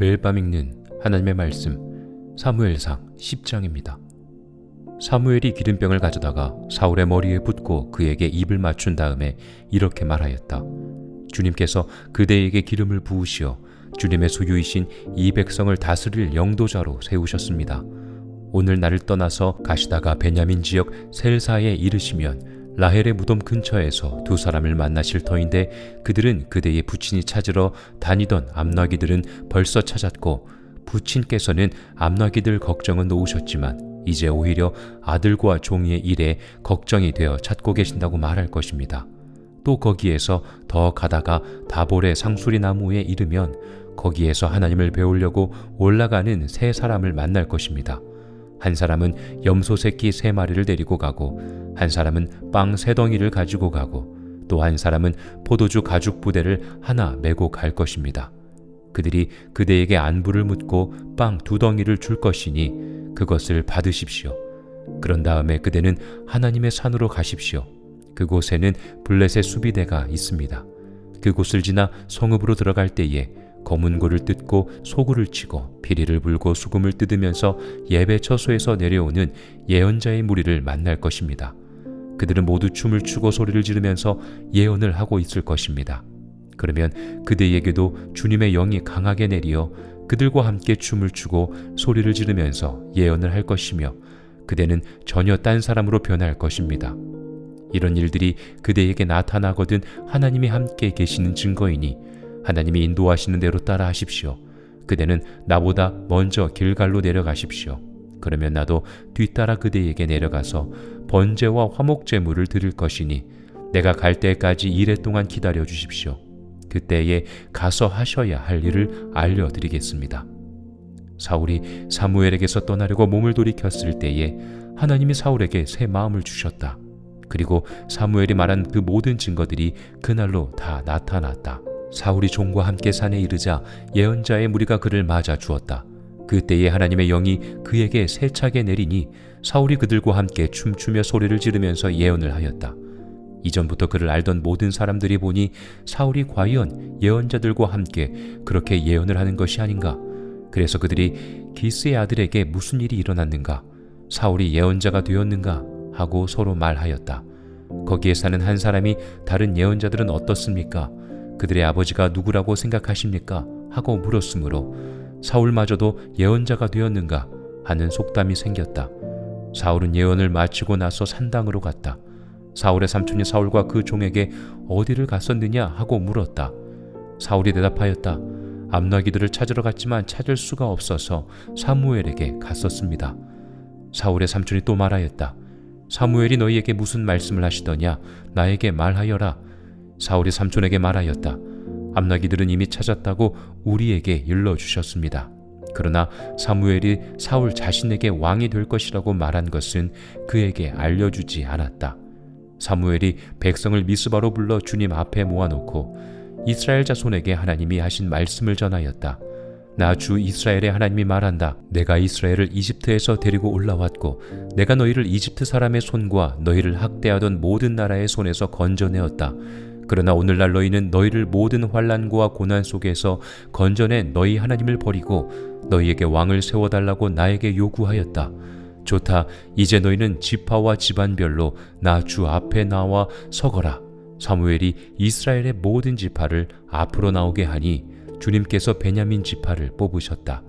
매일 밤 읽는 하나님의 말씀 사무엘상 10장입니다. 사무엘이 기름병을 가져다가 사울의 머리에 붓고 그에게 입을 맞춘 다음에 이렇게 말하였다. 주님께서 그대에게 기름을 부으시어 주님의 소유이신 이 백성을 다스릴 영도자로 세우셨습니다. 오늘 나를 떠나서 가시다가 베냐민 지역 셀사에 이르시면 라헬의 무덤 근처에서 두 사람을 만나실 터인데 그들은 그대의 부친이 찾으러 다니던 암나귀들은 벌써 찾았고 부친께서는 암나귀들 걱정은 놓으셨지만 이제 오히려 아들과 종이의 일에 걱정이 되어 찾고 계신다고 말할 것입니다. 또 거기에서 더 가다가 다볼의 상수리 나무에 이르면 거기에서 하나님을 배우려고 올라가는 세 사람을 만날 것입니다. 한 사람은 염소 새끼 3마리를 데리고 가고 한 사람은 빵 3덩이를 가지고 가고 또 한 사람은 포도주 가죽 부대를 하나 메고 갈 것입니다. 그들이 그대에게 안부를 묻고 빵 2덩이를 줄 것이니 그것을 받으십시오. 그런 다음에 그대는 하나님의 산으로 가십시오. 그곳에는 블레셋 수비대가 있습니다. 그곳을 지나 성읍으로 들어갈 때에 검은고를 뜯고 소구를 치고 피리를 불고 수금을 뜯으면서 예배 처소에서 내려오는 예언자의 무리를 만날 것입니다. 그들은 모두 춤을 추고 소리를 지르면서 예언을 하고 있을 것입니다. 그러면 그대에게도 주님의 영이 강하게 내리어 그들과 함께 춤을 추고 소리를 지르면서 예언을 할 것이며 그대는 전혀 딴 사람으로 변할 것입니다. 이런 일들이 그대에게 나타나거든 하나님이 함께 계시는 증거이니 하나님이 인도하시는 대로 따라 하십시오. 그대는 나보다 먼저 길갈로 내려가십시오. 그러면 나도 뒤따라 그대에게 내려가서 번제와 화목제물을 드릴 것이니 내가 갈 때까지 이래 동안 기다려 주십시오. 그때에 가서 하셔야 할 일을 알려드리겠습니다. 사울이 사무엘에게서 떠나려고 몸을 돌이켰을 때에 하나님이 사울에게 새 마음을 주셨다. 그리고 사무엘이 말한 그 모든 증거들이 그날로 다 나타났다. 사울이 종과 함께 산에 이르자 예언자의 무리가 그를 맞아 주었다. 그때에 하나님의 영이 그에게 세차게 내리니 사울이 그들과 함께 춤추며 소리를 지르면서 예언을 하였다. 이전부터 그를 알던 모든 사람들이 보니 사울이 과연 예언자들과 함께 그렇게 예언을 하는 것이 아닌가. 그래서 그들이 기스의 아들에게 무슨 일이 일어났는가, 사울이 예언자가 되었는가 하고 서로 말하였다. 거기에 사는 한 사람이 다른 예언자들은 어떻습니까? 그들의 아버지가 누구라고 생각하십니까? 하고 물었으므로 사울마저도 예언자가 되었는가 하는 속담이 생겼다. 사울은 예언을 마치고 나서 산당으로 갔다. 사울의 삼촌이 사울과 그 종에게 어디를 갔었느냐 하고 물었다. 사울이 대답하였다. 암나귀들을 찾으러 갔지만 찾을 수가 없어서 사무엘에게 갔었습니다. 사울의 삼촌이 또 말하였다. 사무엘이 너희에게 무슨 말씀을 하시더냐? 나에게 말하여라. 사울이 삼촌에게 말하였다. 암나귀들은 이미 찾았다고 우리에게 일러주셨습니다. 그러나 사무엘이 사울 자신에게 왕이 될 것이라고 말한 것은 그에게 알려주지 않았다. 사무엘이 백성을 미스바로 불러 주님 앞에 모아놓고 이스라엘 자손에게 하나님이 하신 말씀을 전하였다. 나 주 이스라엘의 하나님이 말한다. 내가 이스라엘을 이집트에서 데리고 올라왔고 내가 너희를 이집트 사람의 손과 너희를 학대하던 모든 나라의 손에서 건져내었다. 그러나 오늘날 너희는 너희를 모든 환난과 고난 속에서 건져내 너희 하나님을 버리고 너희에게 왕을 세워달라고 나에게 요구하였다. 좋다. 이제 너희는 지파와 집안별로 나 주 앞에 나와 서거라. 사무엘이 이스라엘의 모든 지파를 앞으로 나오게 하니 주님께서 베냐민 지파를 뽑으셨다.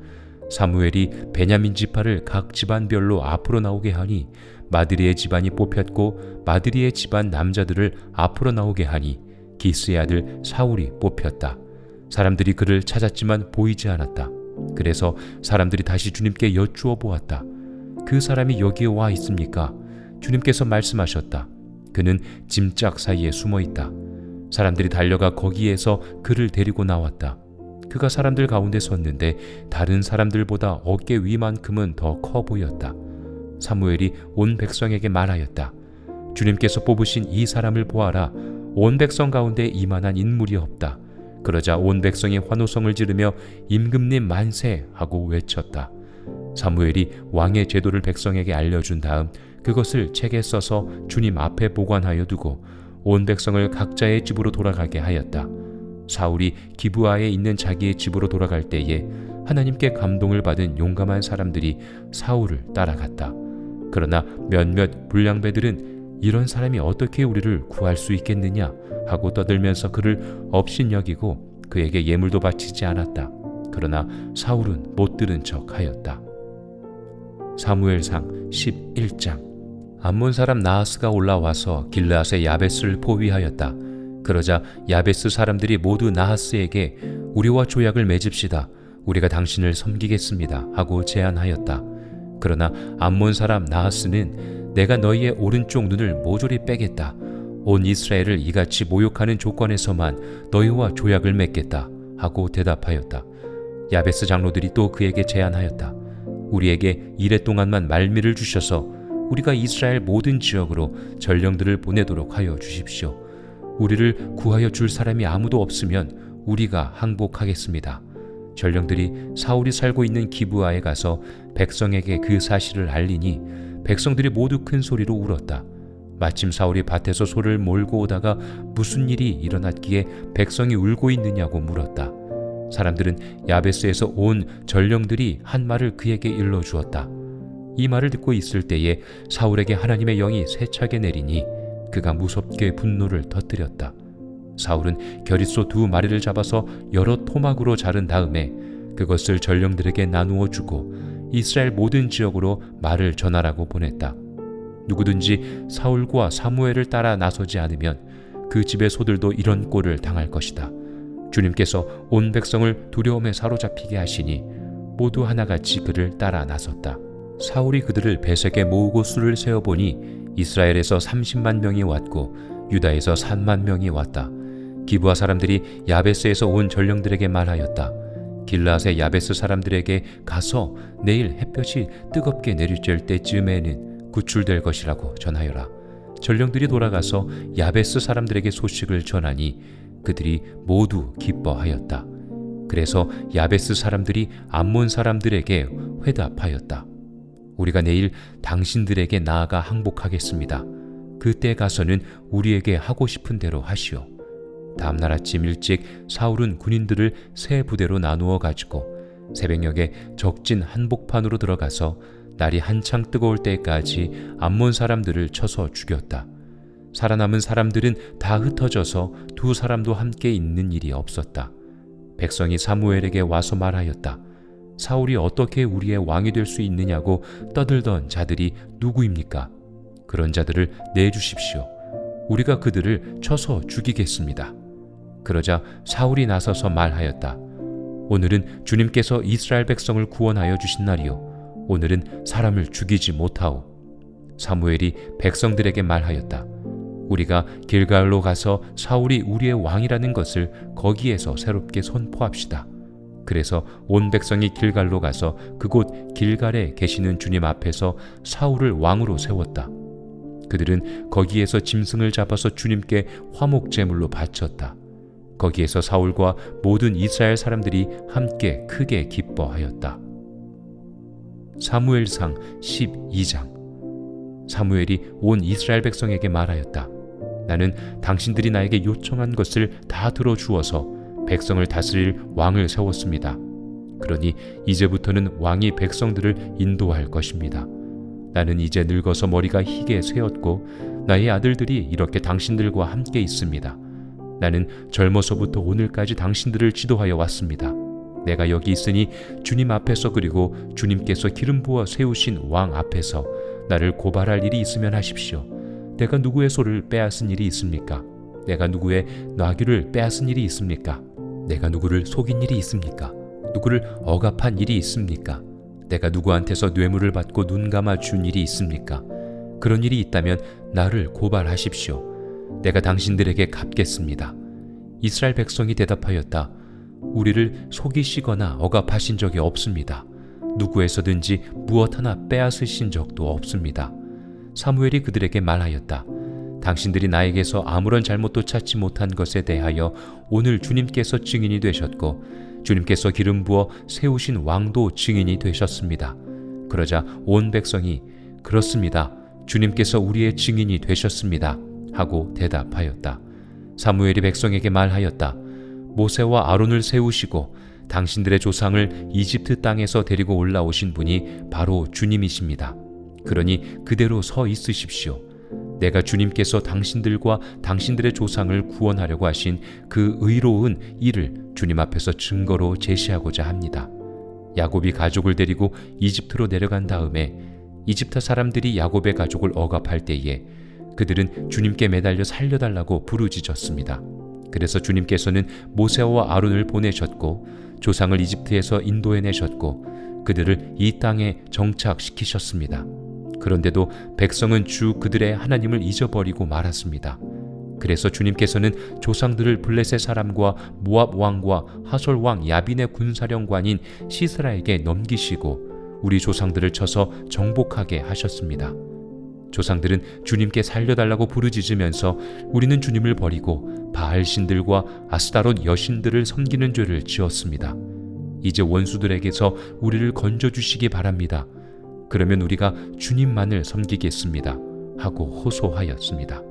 사무엘이 베냐민 지파를 각 집안별로 앞으로 나오게 하니 마드리의 집안이 뽑혔고 마드리의 집안 남자들을 앞으로 나오게 하니 기스의 아들 사울이 뽑혔다. 사람들이 그를 찾았지만 보이지 않았다. 그래서 사람들이 다시 주님께 여쭈어 보았다. 그 사람이 여기에 와 있습니까? 주님께서 말씀하셨다. 그는 짐짝 사이에 숨어 있다. 사람들이 달려가 거기에서 그를 데리고 나왔다. 그가 사람들 가운데 섰는데 다른 사람들보다 어깨 위만큼은 더 커 보였다. 사무엘이 온 백성에게 말하였다. 주님께서 뽑으신 이 사람을 보아라. 온 백성 가운데 이만한 인물이 없다. 그러자 온 백성이 환호성을 지르며 임금님 만세 하고 외쳤다. 사무엘이 왕의 제도를 백성에게 알려준 다음 그것을 책에 써서 주님 앞에 보관하여 두고 온 백성을 각자의 집으로 돌아가게 하였다. 사울이 기브아에 있는 자기의 집으로 돌아갈 때에 하나님께 감동을 받은 용감한 사람들이 사울을 따라갔다. 그러나 몇몇 불량배들은 이런 사람이 어떻게 우리를 구할 수 있겠느냐 하고 떠들면서 그를 업신여기고 그에게 예물도 바치지 않았다. 그러나 사울은 못 들은 척 하였다. 사무엘상 11장. 암몬 사람 나하스가 올라와서 길르앗의 야베스를 포위하였다. 그러자 야베스 사람들이 모두 나하스에게 우리와 조약을 맺읍시다. 우리가 당신을 섬기겠습니다 하고 제안하였다. 그러나 암몬 사람 나하스는 내가 너희의 오른쪽 눈을 모조리 빼겠다. 온 이스라엘을 이같이 모욕하는 조건에서만 너희와 조약을 맺겠다 하고 대답하였다. 야베스 장로들이 또 그에게 제안하였다. 우리에게 이래 동안만 말미를 주셔서 우리가 이스라엘 모든 지역으로 전령들을 보내도록 하여 주십시오. 우리를 구하여 줄 사람이 아무도 없으면 우리가 항복하겠습니다. 전령들이 사울이 살고 있는 기브아에 가서 백성에게 그 사실을 알리니 백성들이 모두 큰 소리로 울었다. 마침 사울이 밭에서 소를 몰고 오다가 무슨 일이 일어났기에 백성이 울고 있느냐고 물었다. 사람들은 야베스에서 온 전령들이 한 말을 그에게 일러주었다. 이 말을 듣고 있을 때에 사울에게 하나님의 영이 세차게 내리니 그가 무섭게 분노를 터뜨렸다. 사울은 겨릿소 2마리를 잡아서 여러 토막으로 자른 다음에 그것을 전령들에게 나누어 주고 이스라엘 모든 지역으로 말을 전하라고 보냈다. 누구든지 사울과 사무엘을 따라 나서지 않으면 그 집의 소들도 이런 꼴을 당할 것이다. 주님께서 온 백성을 두려움에 사로잡히게 하시니 모두 하나같이 그를 따라 나섰다. 사울이 그들을 베색에 모으고 수를 세어보니 이스라엘에서 30만 명이 왔고 유다에서 3만 명이 왔다. 기브아 사람들이 야베스에서 온 전령들에게 말하였다. 길르앗의 야베스 사람들에게 가서 내일 햇볕이 뜨겁게 내리쬐을 때쯤에는 구출될 것이라고 전하여라. 전령들이 돌아가서 야베스 사람들에게 소식을 전하니 그들이 모두 기뻐하였다. 그래서 야베스 사람들이 암몬 사람들에게 회답하였다. 우리가 내일 당신들에게 나아가 항복하겠습니다. 그때 가서는 우리에게 하고 싶은 대로 하시오. 다음날 아침 일찍 사울은 군인들을 세 부대로 나누어 가지고 새벽녘에 적진 한복판으로 들어가서 날이 한창 뜨거울 때까지 암몬 사람들을 쳐서 죽였다. 살아남은 사람들은 다 흩어져서 2사람도 함께 있는 일이 없었다. 백성이 사무엘에게 와서 말하였다. 사울이 어떻게 우리의 왕이 될 수 있느냐고 떠들던 자들이 누구입니까? 그런 자들을 내주십시오. 우리가 그들을 쳐서 죽이겠습니다. 그러자 사울이 나서서 말하였다. 오늘은 주님께서 이스라엘 백성을 구원하여 주신 날이요. 오늘은 사람을 죽이지 못하오. 사무엘이 백성들에게 말하였다. 우리가 길갈로 가서 사울이 우리의 왕이라는 것을 거기에서 새롭게 선포합시다. 그래서 온 백성이 길갈로 가서 그곳 길갈에 계시는 주님 앞에서 사울을 왕으로 세웠다. 그들은 거기에서 짐승을 잡아서 주님께 화목제물로 바쳤다. 거기에서 사울과 모든 이스라엘 사람들이 함께 크게 기뻐하였다. 사무엘상 12장. 사무엘이 온 이스라엘 백성에게 말하였다. 나는 당신들이 나에게 요청한 것을 다 들어주어서 백성을 다스릴 왕을 세웠습니다. 그러니 이제부터는 왕이 백성들을 인도할 것입니다. 나는 이제 늙어서 머리가 희게 쇠었고 나의 아들들이 이렇게 당신들과 함께 있습니다. 나는 젊어서부터 오늘까지 당신들을 지도하여 왔습니다. 내가 여기 있으니 주님 앞에서 그리고 주님께서 기름 부어 세우신 왕 앞에서 나를 고발할 일이 있으면 하십시오. 내가 누구의 소를 빼앗은 일이 있습니까? 내가 누구의 나귀를 빼앗은 일이 있습니까? 내가 누구를 속인 일이 있습니까? 누구를 억압한 일이 있습니까? 내가 누구한테서 뇌물을 받고 눈 감아 준 일이 있습니까? 그런 일이 있다면 나를 고발하십시오. 내가 당신들에게 갚겠습니다. 이스라엘 백성이 대답하였다. 우리를 속이시거나 억압하신 적이 없습니다. 누구에서든지 무엇 하나 빼앗으신 적도 없습니다. 사무엘이 그들에게 말하였다. 당신들이 나에게서 아무런 잘못도 찾지 못한 것에 대하여 오늘 주님께서 증인이 되셨고 주님께서 기름 부어 세우신 왕도 증인이 되셨습니다. 그러자 온 백성이 그렇습니다. 주님께서 우리의 증인이 되셨습니다. 하고 대답하였다. 사무엘이 백성에게 말하였다. 모세와 아론을 세우시고 당신들의 조상을 이집트 땅에서 데리고 올라오신 분이 바로 주님이십니다. 그러니 그대로 서 있으십시오. 내가 주님께서 당신들과 당신들의 조상을 구원하려고 하신 그 의로운 일을 주님 앞에서 증거로 제시하고자 합니다. 야곱이 가족을 데리고 이집트로 내려간 다음에 이집트 사람들이 야곱의 가족을 억압할 때에 그들은 주님께 매달려 살려달라고 부르짖었습니다. 그래서 주님께서는 모세와 아론을 보내셨고 조상을 이집트에서 인도해내셨고 그들을 이 땅에 정착시키셨습니다. 그런데도 백성은 주 그들의 하나님을 잊어버리고 말았습니다. 그래서 주님께서는 조상들을 블레셋 사람과 모압 왕과 하솔 왕 야빈의 군사령관인 시스라에게 넘기시고 우리 조상들을 쳐서 정복하게 하셨습니다. 조상들은 주님께 살려달라고 부르짖으면서 우리는 주님을 버리고 바알 신들과 아스타롯 여신들을 섬기는 죄를 지었습니다. 이제 원수들에게서 우리를 건져주시기 바랍니다. 그러면 우리가 주님만을 섬기겠습니다. 하고 호소하였습니다.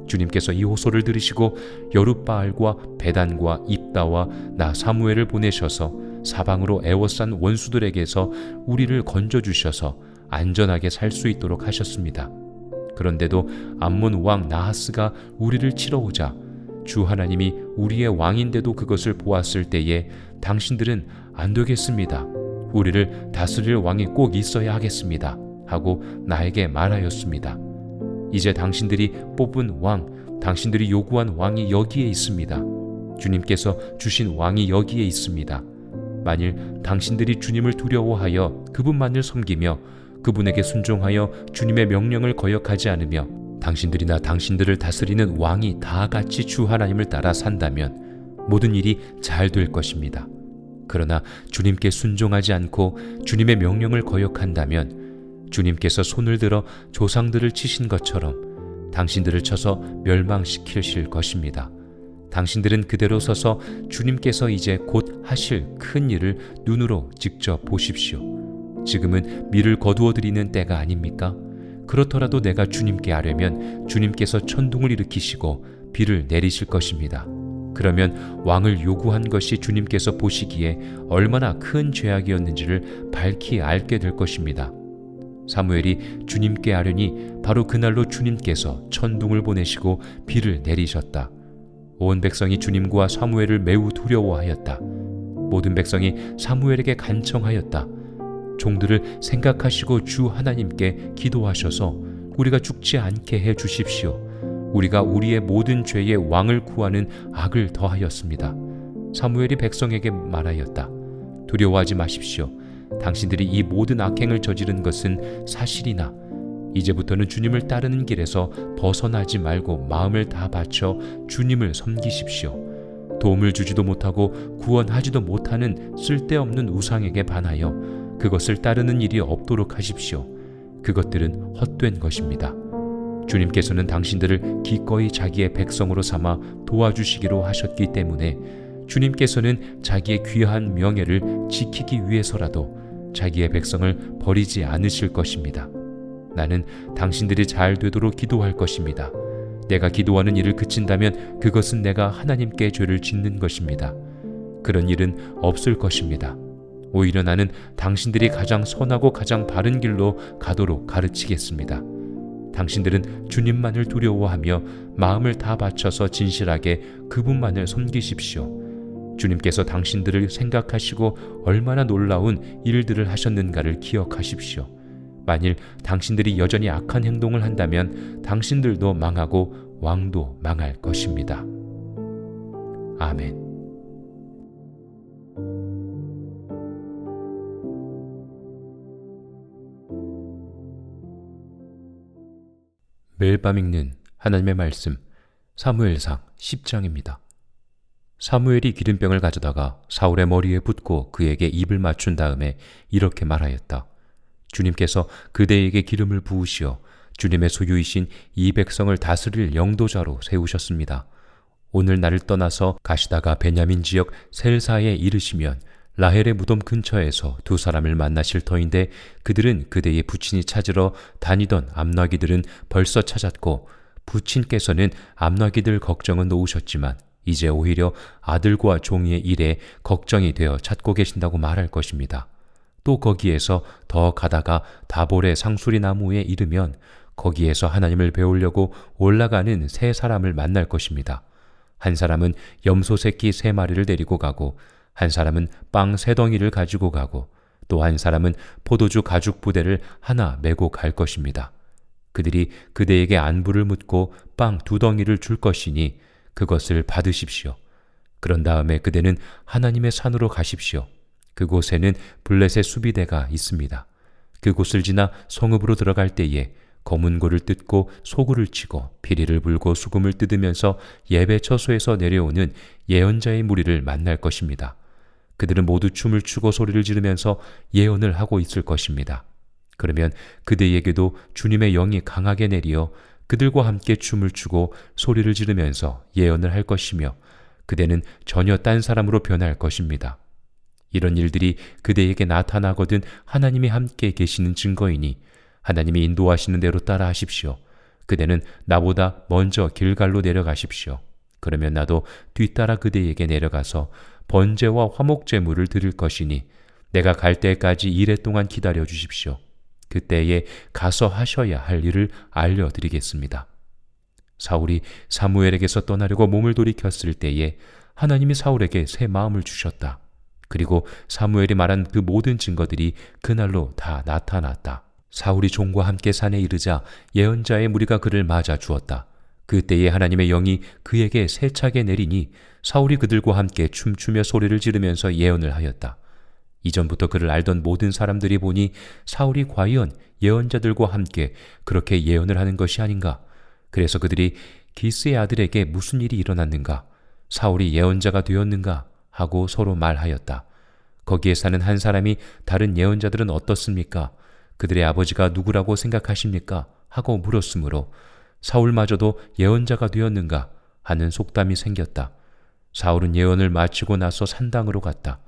주님께서 이 호소를 들으시고 여룻바알과 베단과 입다와 나 사무엘을 보내셔서 사방으로 애워싼 원수들에게서 우리를 건져주셔서 안전하게 살 수 있도록 하셨습니다. 그런데도 암몬 왕 나하스가 우리를 치러 오자 주 하나님이 우리의 왕인데도 그것을 보았을 때에 당신들은 안 되겠습니다. 우리를 다스릴 왕이 꼭 있어야 하겠습니다. 하고 나에게 말하였습니다. 이제 당신들이 뽑은 왕, 당신들이 요구한 왕이 여기에 있습니다. 주님께서 주신 왕이 여기에 있습니다. 만일 당신들이 주님을 두려워하여 그분만을 섬기며 그분에게 순종하여 주님의 명령을 거역하지 않으며 당신들이나 당신들을 다스리는 왕이 다 같이 주 하나님을 따라 산다면 모든 일이 잘 될 것입니다. 그러나 주님께 순종하지 않고 주님의 명령을 거역한다면 주님께서 손을 들어 조상들을 치신 것처럼 당신들을 쳐서 멸망시키실 것입니다. 당신들은 그대로 서서 주님께서 이제 곧 하실 큰 일을 눈으로 직접 보십시오. 지금은 미를 거두어 드리는 때가 아닙니까? 그렇더라도 내가 주님께 아뢰면 주님께서 천둥을 일으키시고 비를 내리실 것입니다. 그러면 왕을 요구한 것이 주님께서 보시기에 얼마나 큰 죄악이었는지를 밝히 알게 될 것입니다. 사무엘이 주님께 아뢰니 바로 그날로 주님께서 천둥을 보내시고 비를 내리셨다. 온 백성이 주님과 사무엘을 매우 두려워하였다. 모든 백성이 사무엘에게 간청하였다. 종들을 생각하시고 주 하나님께 기도하셔서 우리가 죽지 않게 해 주십시오. 우리가 우리의 모든 죄의 왕을 구하는 악을 더하였습니다. 사무엘이 백성에게 말하였다. 두려워하지 마십시오. 당신들이 이 모든 악행을 저지른 것은 사실이나 이제부터는 주님을 따르는 길에서 벗어나지 말고 마음을 다 바쳐 주님을 섬기십시오. 도움을 주지도 못하고 구원하지도 못하는 쓸데없는 우상에게 반하여 그것을 따르는 일이 없도록 하십시오. 그것들은 헛된 것입니다. 주님께서는 당신들을 기꺼이 자기의 백성으로 삼아 도와주시기로 하셨기 때문에 주님께서는 자기의 귀한 명예를 지키기 위해서라도 자기의 백성을 버리지 않으실 것입니다. 나는 당신들이 잘 되도록 기도할 것입니다. 내가 기도하는 일을 그친다면 그것은 내가 하나님께 죄를 짓는 것입니다. 그런 일은 없을 것입니다. 오히려 나는 당신들이 가장 선하고 가장 바른 길로 가도록 가르치겠습니다. 당신들은 주님만을 두려워하며 마음을 다 바쳐서 진실하게 그분만을 섬기십시오. 주님께서 당신들을 생각하시고 얼마나 놀라운 일들을 하셨는가를 기억하십시오. 만일 당신들이 여전히 악한 행동을 한다면 당신들도 망하고 왕도 망할 것입니다. 아멘. 매일 밤 읽는 하나님의 말씀 사무엘상 10장입니다. 사무엘이 기름병을 가져다가 사울의 머리에 붓고 그에게 입을 맞춘 다음에 이렇게 말하였다. 주님께서 그대에게 기름을 부으시어 주님의 소유이신 이 백성을 다스릴 영도자로 세우셨습니다. 오늘 나를 떠나서 가시다가 베냐민 지역 셀사에 이르시면 라헬의 무덤 근처에서 두 사람을 만나실 터인데 그들은 그대의 부친이 찾으러 다니던 암나귀들은 벌써 찾았고 부친께서는 암나귀들 걱정은 놓으셨지만 이제 오히려 아들과 종이의 일에 걱정이 되어 찾고 계신다고 말할 것입니다. 또 거기에서 더 가다가 다볼의 상수리 나무에 이르면 거기에서 하나님을 배우려고 올라가는 세 사람을 만날 것입니다. 한 사람은 염소 새끼 3마리를 데리고 가고, 한 사람은 빵 3덩이를 가지고 가고, 또 한 사람은 포도주 가죽 부대를 하나 메고 갈 것입니다. 그들이 그대에게 안부를 묻고 빵 2덩이를 줄 것이니 그것을 받으십시오. 그런 다음에 그대는 하나님의 산으로 가십시오. 그곳에는 블레셋 수비대가 있습니다. 그곳을 지나 성읍으로 들어갈 때에 검은 고를 뜯고 소구를 치고 피리를 불고 수금을 뜯으면서 예배 처소에서 내려오는 예언자의 무리를 만날 것입니다. 그들은 모두 춤을 추고 소리를 지르면서 예언을 하고 있을 것입니다. 그러면 그대에게도 주님의 영이 강하게 내리어 그들과 함께 춤을 추고 소리를 지르면서 예언을 할 것이며 그대는 전혀 딴 사람으로 변할 것입니다. 이런 일들이 그대에게 나타나거든 하나님이 함께 계시는 증거이니 하나님이 인도하시는 대로 따라 하십시오. 그대는 나보다 먼저 길갈로 내려가십시오. 그러면 나도 뒤따라 그대에게 내려가서 번제와 화목제물을 드릴 것이니 내가 갈 때까지 이래 동안 기다려 주십시오. 그때에 가서 하셔야 할 일을 알려드리겠습니다. 사울이 사무엘에게서 떠나려고 몸을 돌이켰을 때에 하나님이 사울에게 새 마음을 주셨다. 그리고 사무엘이 말한 그 모든 증거들이 그날로 다 나타났다. 사울이 종과 함께 산에 이르자 예언자의 무리가 그를 맞아 주었다. 그때에 하나님의 영이 그에게 세차게 내리니 사울이 그들과 함께 춤추며 소리를 지르면서 예언을 하였다. 이전부터 그를 알던 모든 사람들이 보니 사울이 과연 예언자들과 함께 그렇게 예언을 하는 것이 아닌가? 그래서 그들이 기스의 아들에게 무슨 일이 일어났는가? 사울이 예언자가 되었는가? 하고 서로 말하였다. 거기에 사는 한 사람이 다른 예언자들은 어떻습니까? 그들의 아버지가 누구라고 생각하십니까? 하고 물었으므로 사울마저도 예언자가 되었는가? 하는 속담이 생겼다. 사울은 예언을 마치고 나서 산당으로 갔다.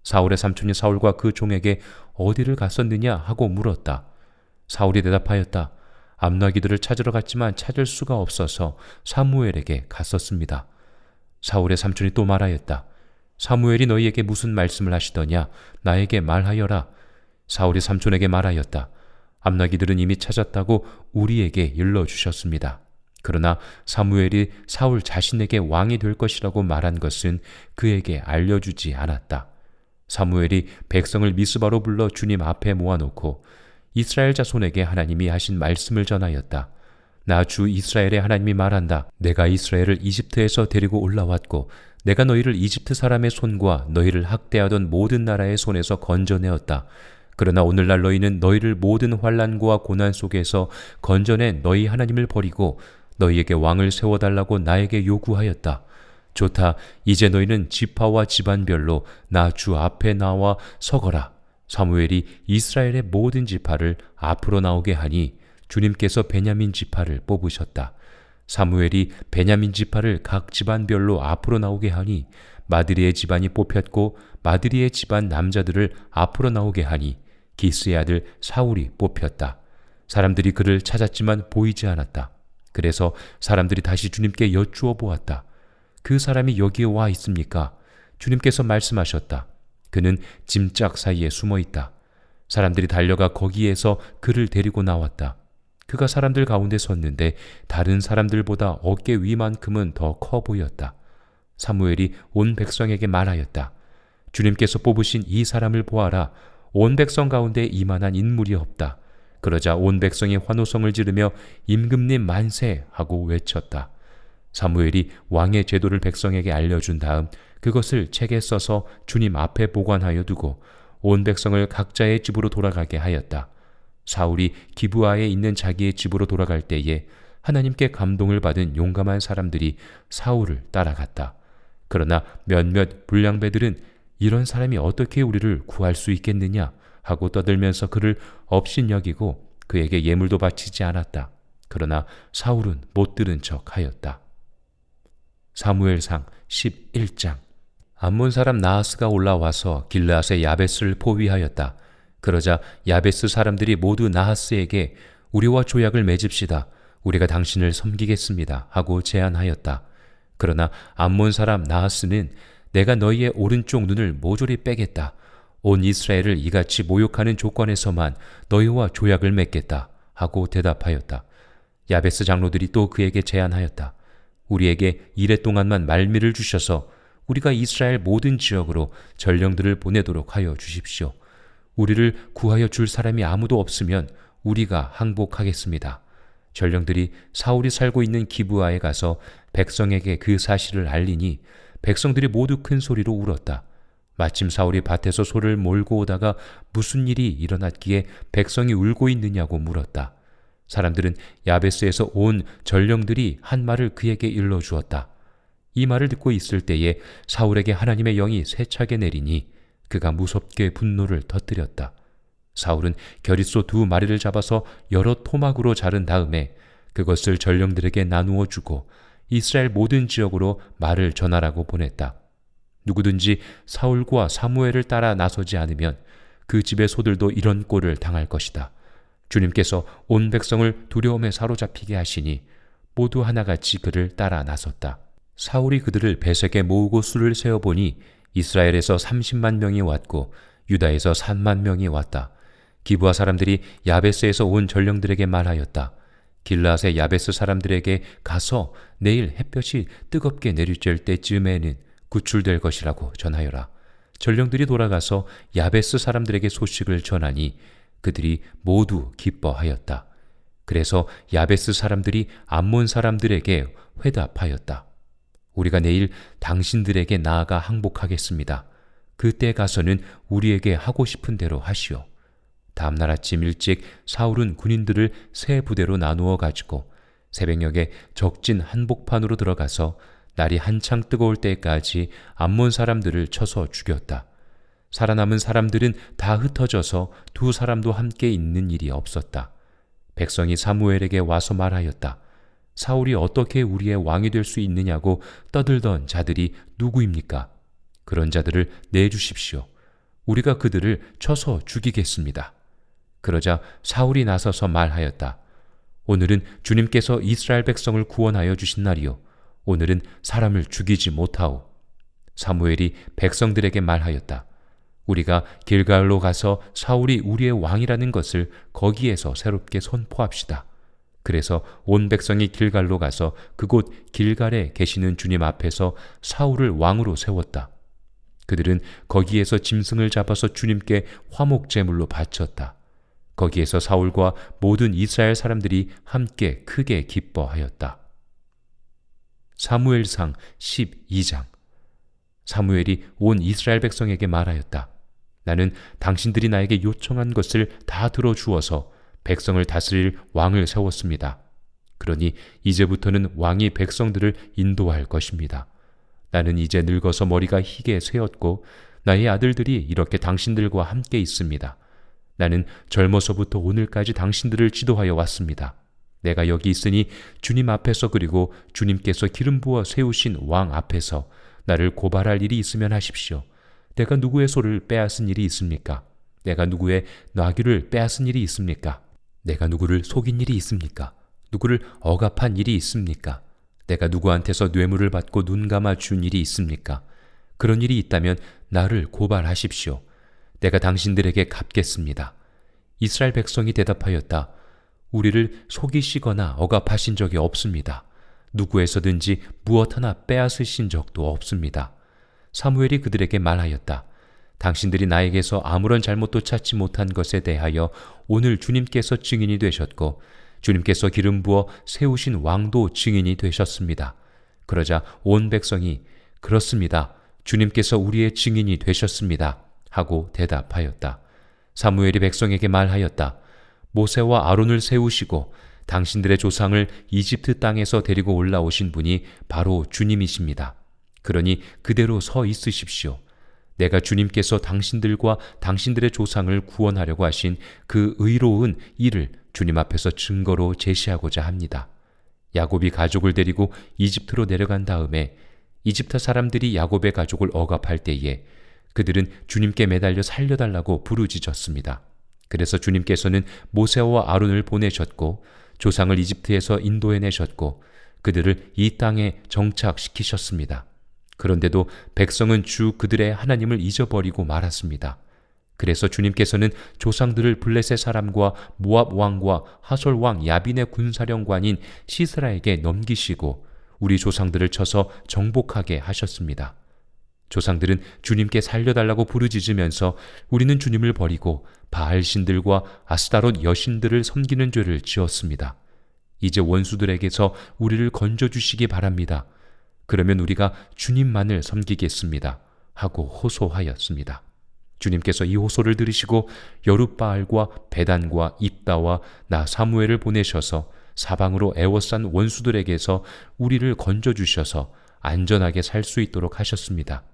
사울의 삼촌이 사울과 그 종에게 어디를 갔었느냐 하고 물었다. 사울이 대답하였다. 암나기들을 찾으러 갔지만 찾을 수가 없어서 사무엘에게 갔었습니다. 사울의 삼촌이 또 말하였다. 사무엘이 너희에게 무슨 말씀을 하시더냐? 나에게 말하여라. 사울이 삼촌에게 말하였다. 암나기들은 이미 찾았다고 우리에게 일러주셨습니다. 그러나 사무엘이 사울 자신에게 왕이 될 것이라고 말한 것은 그에게 알려주지 않았다. 사무엘이 백성을 미스바로 불러 주님 앞에 모아놓고 이스라엘 자손에게 하나님이 하신 말씀을 전하였다. 나 주 이스라엘의 하나님이 말한다. 내가 이스라엘을 이집트에서 데리고 올라왔고 내가 너희를 이집트 사람의 손과 너희를 학대하던 모든 나라의 손에서 건져내었다. 그러나 오늘날 너희는 너희를 모든 환난과 고난 속에서 건져낸 너희 하나님을 버리고 너희에게 왕을 세워달라고 나에게 요구하였다. 좋다. 이제 너희는 지파와 집안별로 나 주 앞에 나와 서거라. 사무엘이 이스라엘의 모든 지파를 앞으로 나오게 하니 주님께서 베냐민 지파를 뽑으셨다. 사무엘이 베냐민 지파를 각 집안별로 앞으로 나오게 하니 마드리의 집안이 뽑혔고 마드리의 집안 남자들을 앞으로 나오게 하니 기스의 아들 사울이 뽑혔다. 사람들이 그를 찾았지만 보이지 않았다. 그래서 사람들이 다시 주님께 여쭈어 보았다. 그 사람이 여기에 와 있습니까? 주님께서 말씀하셨다. 그는 짐짝 사이에 숨어 있다. 사람들이 달려가 거기에서 그를 데리고 나왔다. 그가 사람들 가운데 섰는데 다른 사람들보다 어깨 위만큼은 더 커 보였다. 사무엘이 온 백성에게 말하였다. 주님께서 뽑으신 이 사람을 보아라. 온 백성 가운데 이만한 인물이 없다. 그러자 온 백성이 환호성을 지르며 임금님 만세 하고 외쳤다. 사무엘이 왕의 제도를 백성에게 알려준 다음 그것을 책에 써서 주님 앞에 보관하여 두고 온 백성을 각자의 집으로 돌아가게 하였다. 사울이 기브아에 있는 자기의 집으로 돌아갈 때에 하나님께 감동을 받은 용감한 사람들이 사울을 따라갔다. 그러나 몇몇 불량배들은 이런 사람이 어떻게 우리를 구할 수 있겠느냐 하고 떠들면서 그를 업신여기고 그에게 예물도 바치지 않았다. 그러나 사울은 못 들은 척 하였다. 사무엘상 11장. 암몬 사람 나하스가 올라와서 길르앗의 야베스를 포위하였다. 그러자 야베스 사람들이 모두 나하스에게 우리와 조약을 맺읍시다. 우리가 당신을 섬기겠습니다. 하고 제안하였다. 그러나 암몬 사람 나하스는 내가 너희의 오른쪽 눈을 모조리 빼겠다. 온 이스라엘을 이같이 모욕하는 조건에서만 너희와 조약을 맺겠다 하고 대답하였다. 야베스 장로들이 또 그에게 제안하였다. 우리에게 이레 동안만 말미를 주셔서 우리가 이스라엘 모든 지역으로 전령들을 보내도록 하여 주십시오. 우리를 구하여 줄 사람이 아무도 없으면 우리가 항복하겠습니다. 전령들이 사울이 살고 있는 기브아에 가서 백성에게 그 사실을 알리니 백성들이 모두 큰 소리로 울었다. 마침 사울이 밭에서 소를 몰고 오다가 무슨 일이 일어났기에 백성이 울고 있느냐고 물었다. 사람들은 야베스에서 온 전령들이 한 말을 그에게 일러주었다. 이 말을 듣고 있을 때에 사울에게 하나님의 영이 세차게 내리니 그가 무섭게 분노를 터뜨렸다. 사울은 겨릿소 2마리를 잡아서 여러 토막으로 자른 다음에 그것을 전령들에게 나누어 주고 이스라엘 모든 지역으로 말을 전하라고 보냈다. 누구든지 사울과 사무엘을 따라 나서지 않으면 그 집의 소들도 이런 꼴을 당할 것이다. 주님께서 온 백성을 두려움에 사로잡히게 하시니 모두 하나같이 그를 따라 나섰다. 사울이 그들을 베색에 모으고 수를 세어보니 이스라엘에서 30만 명이 왔고 유다에서 3만 명이 왔다. 기브아 사람들이 야베스에서 온 전령들에게 말하였다. 길라앗의 야베스 사람들에게 가서 내일 햇볕이 뜨겁게 내리쬐을 때쯤에는 구출될 것이라고 전하여라. 전령들이 돌아가서 야베스 사람들에게 소식을 전하니 그들이 모두 기뻐하였다. 그래서 야베스 사람들이 암몬 사람들에게 회답하였다. 우리가 내일 당신들에게 나아가 항복하겠습니다. 그때 가서는 우리에게 하고 싶은 대로 하시오. 다음날 아침 일찍 사울은 군인들을 세 부대로 나누어 가지고 새벽녘에 적진 한복판으로 들어가서 날이 한창 뜨거울 때까지 암몬 사람들을 쳐서 죽였다. 살아남은 사람들은 다 흩어져서 2사람도 함께 있는 일이 없었다. 백성이 사무엘에게 와서 말하였다. 사울이 어떻게 우리의 왕이 될 수 있느냐고 떠들던 자들이 누구입니까? 그런 자들을 내주십시오. 우리가 그들을 쳐서 죽이겠습니다. 그러자 사울이 나서서 말하였다. 오늘은 주님께서 이스라엘 백성을 구원하여 주신 날이요. 오늘은 사람을 죽이지 못하오. 사무엘이 백성들에게 말하였다. 우리가 길갈로 가서 사울이 우리의 왕이라는 것을 거기에서 새롭게 선포합시다. 그래서 온 백성이 길갈로 가서 그곳 길갈에 계시는 주님 앞에서 사울을 왕으로 세웠다. 그들은 거기에서 짐승을 잡아서 주님께 화목 제물로 바쳤다. 거기에서 사울과 모든 이스라엘 사람들이 함께 크게 기뻐하였다. 사무엘상 12장. 사무엘이 온 이스라엘 백성에게 말하였다. 나는 당신들이 나에게 요청한 것을 다 들어주어서 백성을 다스릴 왕을 세웠습니다. 그러니 이제부터는 왕이 백성들을 인도할 것입니다. 나는 이제 늙어서 머리가 희게 쇠었고 나의 아들들이 이렇게 당신들과 함께 있습니다. 나는 젊어서부터 오늘까지 당신들을 지도하여 왔습니다. 내가 여기 있으니 주님 앞에서 그리고 주님께서 기름 부어 세우신 왕 앞에서 나를 고발할 일이 있으면 하십시오. 내가 누구의 소를 빼앗은 일이 있습니까? 내가 누구의 나귀를 빼앗은 일이 있습니까? 내가 누구를 속인 일이 있습니까? 누구를 억압한 일이 있습니까? 내가 누구한테서 뇌물을 받고 눈 감아 준 일이 있습니까? 그런 일이 있다면 나를 고발하십시오. 내가 당신들에게 갚겠습니다. 이스라엘 백성이 대답하였다. 우리를 속이시거나 억압하신 적이 없습니다. 누구에서든지 무엇 하나 빼앗으신 적도 없습니다. 사무엘이 그들에게 말하였다. 당신들이 나에게서 아무런 잘못도 찾지 못한 것에 대하여 오늘 주님께서 증인이 되셨고 주님께서 기름 부어 세우신 왕도 증인이 되셨습니다. 그러자 온 백성이 그렇습니다. 주님께서 우리의 증인이 되셨습니다. 하고 대답하였다. 사무엘이 백성에게 말하였다. 모세와 아론을 세우시고 당신들의 조상을 이집트 땅에서 데리고 올라오신 분이 바로 주님이십니다. 그러니 그대로 서 있으십시오. 내가 주님께서 당신들과 당신들의 조상을 구원하려고 하신 그 의로운 일을 주님 앞에서 증거로 제시하고자 합니다. 야곱이 가족을 데리고 이집트로 내려간 다음에 이집트 사람들이 야곱의 가족을 억압할 때에 그들은 주님께 매달려 살려달라고 부르짖었습니다. 그래서 주님께서는 모세와 아론을 보내셨고 조상을 이집트에서 인도해내셨고 그들을 이 땅에 정착시키셨습니다. 그런데도 백성은 주 그들의 하나님을 잊어버리고 말았습니다. 그래서 주님께서는 조상들을 블레셋 사람과 모압 왕과 하솔 왕 야빈의 군사령관인 시스라에게 넘기시고 우리 조상들을 쳐서 정복하게 하셨습니다. 조상들은 주님께 살려달라고 부르짖으면서 우리는 주님을 버리고 바알 신들과 아스타롯 여신들을 섬기는 죄를 지었습니다. 이제 원수들에게서 우리를 건져주시기 바랍니다. 그러면 우리가 주님만을 섬기겠습니다. 하고 호소하였습니다. 주님께서 이 호소를 들으시고 여룻바알과 베단과 입다와 나 사무엘을 보내셔서 사방으로 애워싼 원수들에게서 우리를 건져주셔서 안전하게 살 수 있도록 하셨습니다.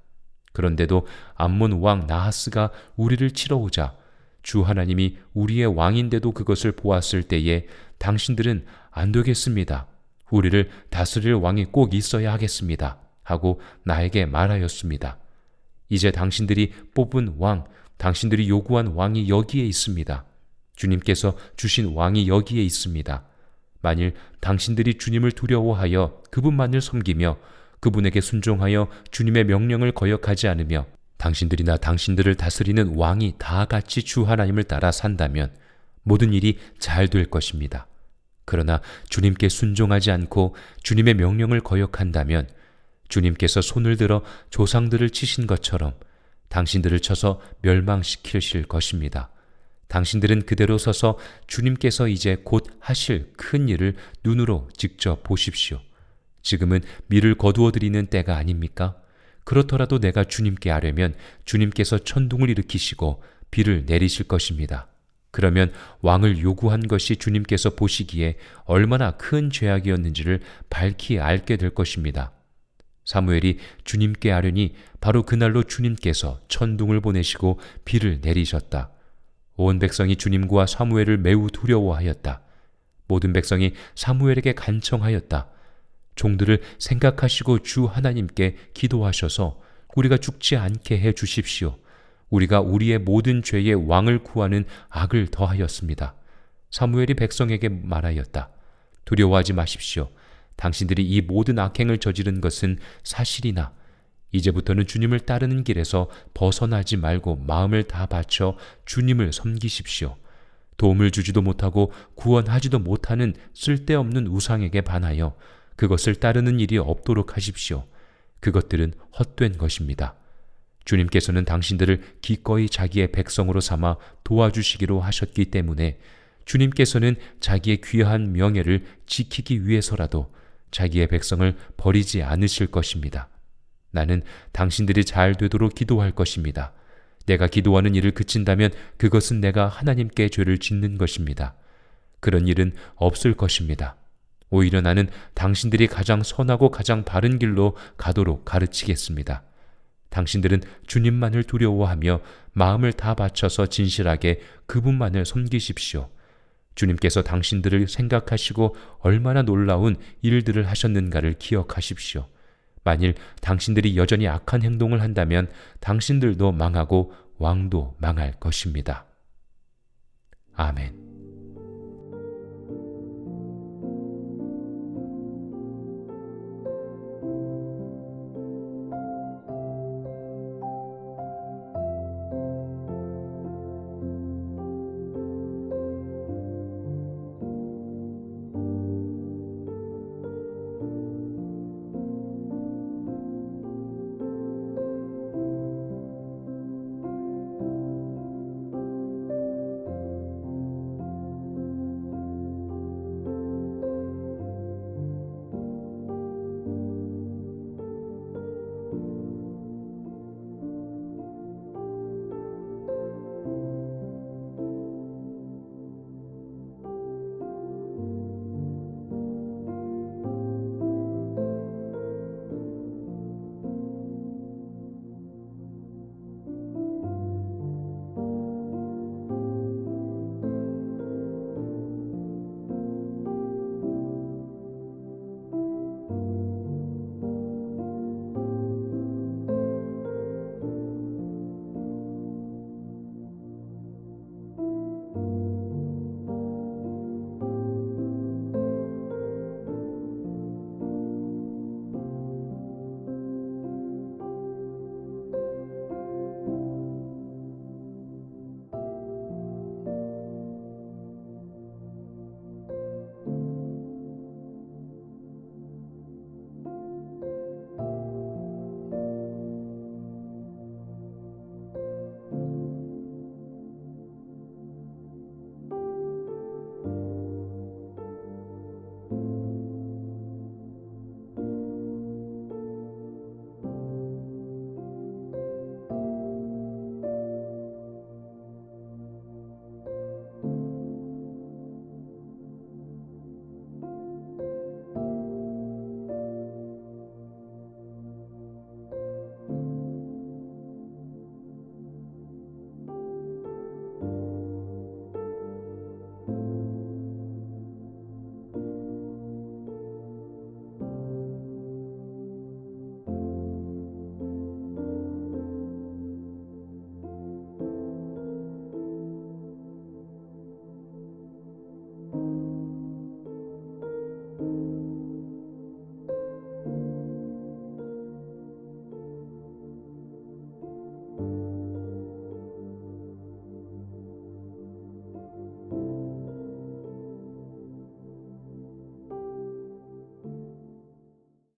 그런데도 암몬 왕 나하스가 우리를 치러 오자 주 하나님이 우리의 왕인데도 그것을 보았을 때에 당신들은 안 되겠습니다. 우리를 다스릴 왕이 꼭 있어야 하겠습니다. 하고 나에게 말하였습니다. 이제 당신들이 뽑은 왕, 당신들이 요구한 왕이 여기에 있습니다. 주님께서 주신 왕이 여기에 있습니다. 만일 당신들이 주님을 두려워하여 그분만을 섬기며 그분에게 순종하여 주님의 명령을 거역하지 않으며 당신들이나 당신들을 다스리는 왕이 다 같이 주 하나님을 따라 산다면 모든 일이 잘 될 것입니다. 그러나 주님께 순종하지 않고 주님의 명령을 거역한다면 주님께서 손을 들어 조상들을 치신 것처럼 당신들을 쳐서 멸망시키실 것입니다. 당신들은 그대로 서서 주님께서 이제 곧 하실 큰 일을 눈으로 직접 보십시오. 지금은 밀을 거두어 드리는 때가 아닙니까? 그렇더라도 내가 주님께 아뢰면 주님께서 천둥을 일으키시고 비를 내리실 것입니다. 그러면 왕을 요구한 것이 주님께서 보시기에 얼마나 큰 죄악이었는지를 밝히 알게 될 것입니다. 사무엘이 주님께 아뢰니 바로 그날로 주님께서 천둥을 보내시고 비를 내리셨다. 온 백성이 주님과 사무엘을 매우 두려워하였다. 모든 백성이 사무엘에게 간청하였다. 종들을 생각하시고 주 하나님께 기도하셔서 우리가 죽지 않게 해 주십시오. 우리가 우리의 모든 죄의 왕을 구하는 악을 더하였습니다. 사무엘이 백성에게 말하였다. 두려워하지 마십시오. 당신들이 이 모든 악행을 저지른 것은 사실이나 이제부터는 주님을 따르는 길에서 벗어나지 말고 마음을 다 바쳐 주님을 섬기십시오. 도움을 주지도 못하고 구원하지도 못하는 쓸데없는 우상에게 반하여 그것을 따르는 일이 없도록 하십시오. 그것들은 헛된 것입니다. 주님께서는 당신들을 기꺼이 자기의 백성으로 삼아 도와주시기로 하셨기 때문에 주님께서는 자기의 귀한 명예를 지키기 위해서라도 자기의 백성을 버리지 않으실 것입니다. 나는 당신들이 잘 되도록 기도할 것입니다. 내가 기도하는 일을 그친다면 그것은 내가 하나님께 죄를 짓는 것입니다. 그런 일은 없을 것입니다. 오히려 나는 당신들이 가장 선하고 가장 바른 길로 가도록 가르치겠습니다. 당신들은 주님만을 두려워하며 마음을 다 바쳐서 진실하게 그분만을 섬기십시오. 주님께서 당신들을 생각하시고 얼마나 놀라운 일들을 하셨는가를 기억하십시오. 만일 당신들이 여전히 악한 행동을 한다면 당신들도 망하고 왕도 망할 것입니다. 아멘.